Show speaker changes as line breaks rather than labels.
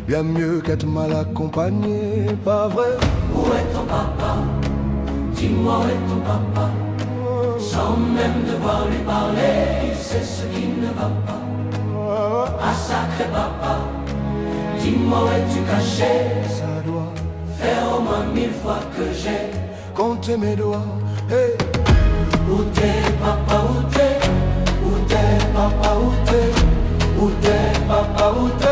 bien mieux qu'être mal accompagné, pas vrai?
Où est ton papa? Dis-moi où est ton papa? Sans même devoir lui parler, il sait ce qui ne va pas. Ah sacré papa, dis-moi où es-tu caché?
Ça doit
faire au moins 1000 fois que j'ai
compté mes doigts. Hey.
Où t'es papa, où t'es? Où t'es papa, où t'es? Où t'es papa, où t'es?